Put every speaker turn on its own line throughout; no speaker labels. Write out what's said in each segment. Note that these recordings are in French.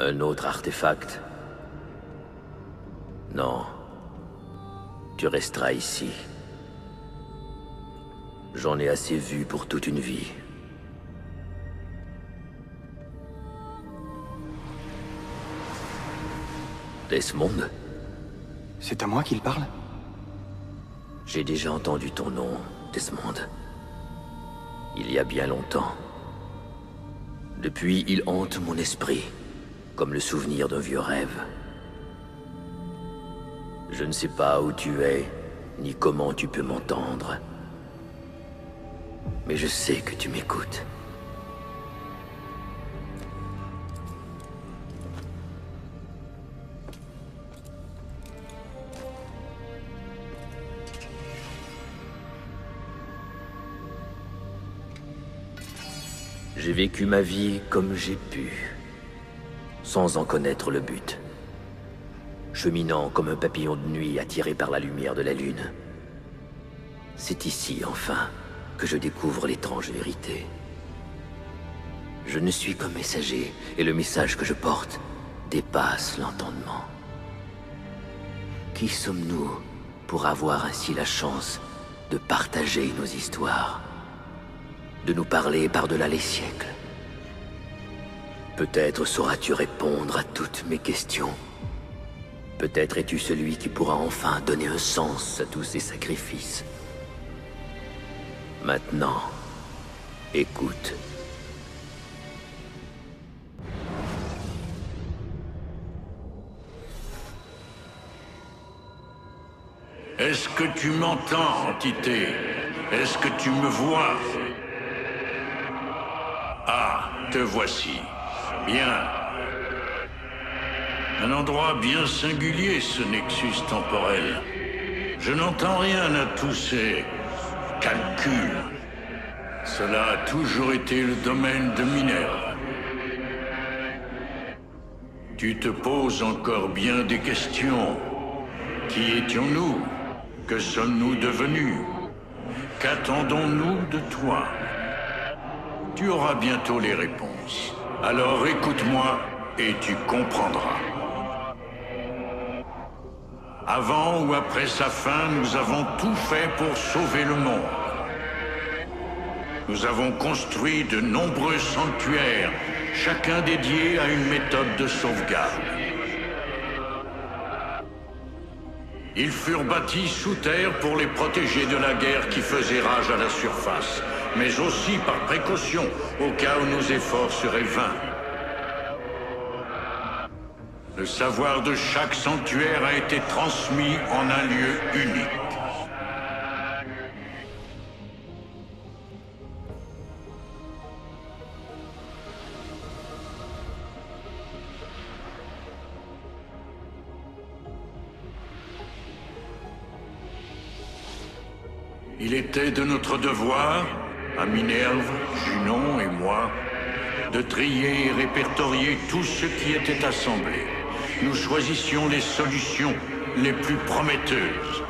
Un autre artefact? Non. Tu resteras ici. J'en ai assez vu pour toute une vie. Desmond?
C'est à moi qu'il parle?
J'ai déjà entendu ton nom, Desmond. Il y a bien longtemps. Depuis, il hante mon esprit, comme le souvenir d'un vieux rêve. Je ne sais pas où tu es, ni comment tu peux m'entendre. Mais je sais que tu m'écoutes. J'ai vécu ma vie comme j'ai pu, sans en connaître le but. Cheminant comme un papillon de nuit attiré par la lumière de la lune. C'est ici, enfin, que je découvre l'étrange vérité. Je ne suis qu'un messager, et le message que je porte dépasse l'entendement. Qui sommes-nous pour avoir ainsi la chance de partager nos histoires? De nous parler par-delà les siècles? Peut-être sauras-tu répondre à toutes mes questions. Peut-être es-tu celui qui pourra enfin donner un sens à tous ces sacrifices. Maintenant, écoute.
Est-ce que tu m'entends, entité? Est-ce que tu me vois? Ah, te voici. Bien. Un endroit bien singulier, ce nexus temporel. Je n'entends rien à tous ces calculs. Cela a toujours été le domaine de Minerve. Tu te poses encore bien des questions. Qui étions-nous? Que sommes-nous devenus? Qu'attendons-nous de toi? Tu auras bientôt les réponses. Alors écoute-moi et tu comprendras. Avant ou après sa fin, nous avons tout fait pour sauver le monde. Nous avons construit de nombreux sanctuaires, chacun dédié à une méthode de sauvegarde. Ils furent bâtis sous terre pour les protéger de la guerre qui faisait rage à la surface, mais aussi par précaution, au cas où nos efforts seraient vains. Le savoir de chaque sanctuaire a été transmis en un lieu unique. Il était de notre devoir, à Minerve, Junon et moi, de trier et répertorier tout ce qui était assemblé. Nous choisissions les solutions les plus prometteuses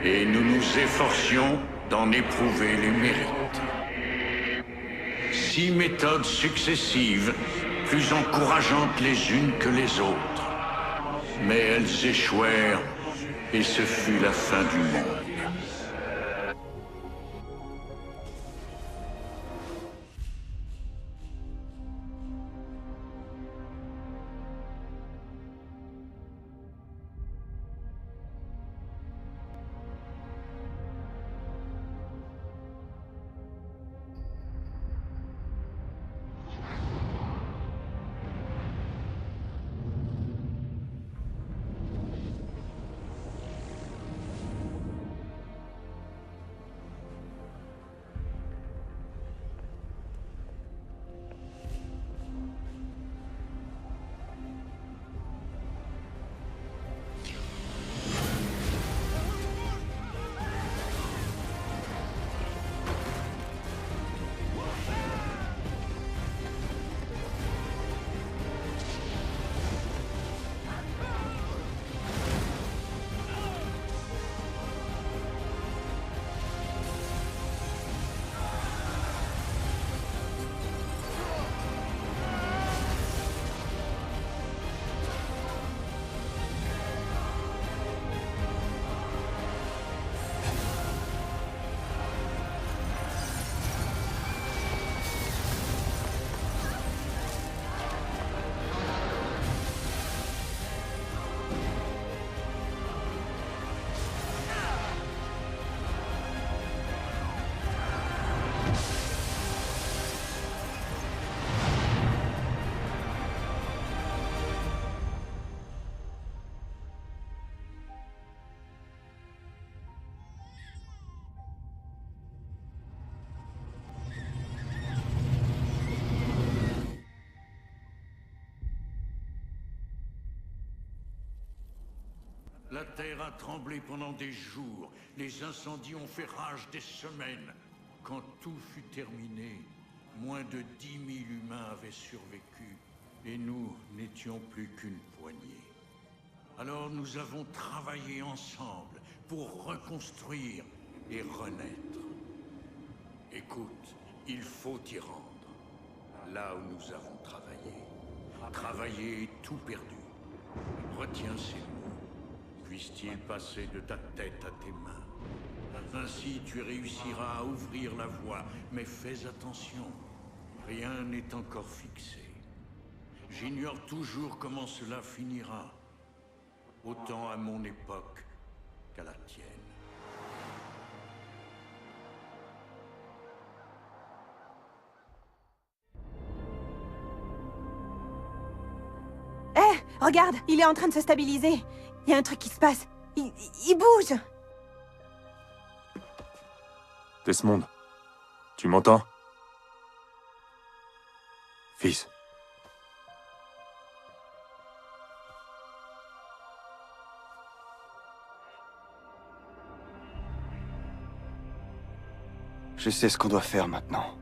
et nous nous efforcions d'en éprouver les mérites. 6 méthodes successives, plus encourageantes les unes que les autres. Mais elles échouèrent et ce fut la fin du monde. La terre a tremblé pendant des jours, les incendies ont fait rage des semaines. Quand tout fut terminé, moins de 10 000 humains avaient survécu, et nous n'étions plus qu'une poignée. Alors nous avons travaillé ensemble pour reconstruire et renaître. Écoute, il faut y rendre. Là où nous avons travaillé. Travaillé et tout perdu. Retiens ces mots. Puissent-ils passer de ta tête à tes mains. Ainsi tu réussiras à ouvrir la voie, mais fais attention. Rien n'est encore fixé. J'ignore toujours comment cela finira. Autant à mon époque qu'à la tienne.
Hé, regarde, il est en train de se stabiliser. Il y a un truc qui se passe. Il bouge.
Desmond, tu m'entends? Fils.
Je sais ce qu'on doit faire maintenant.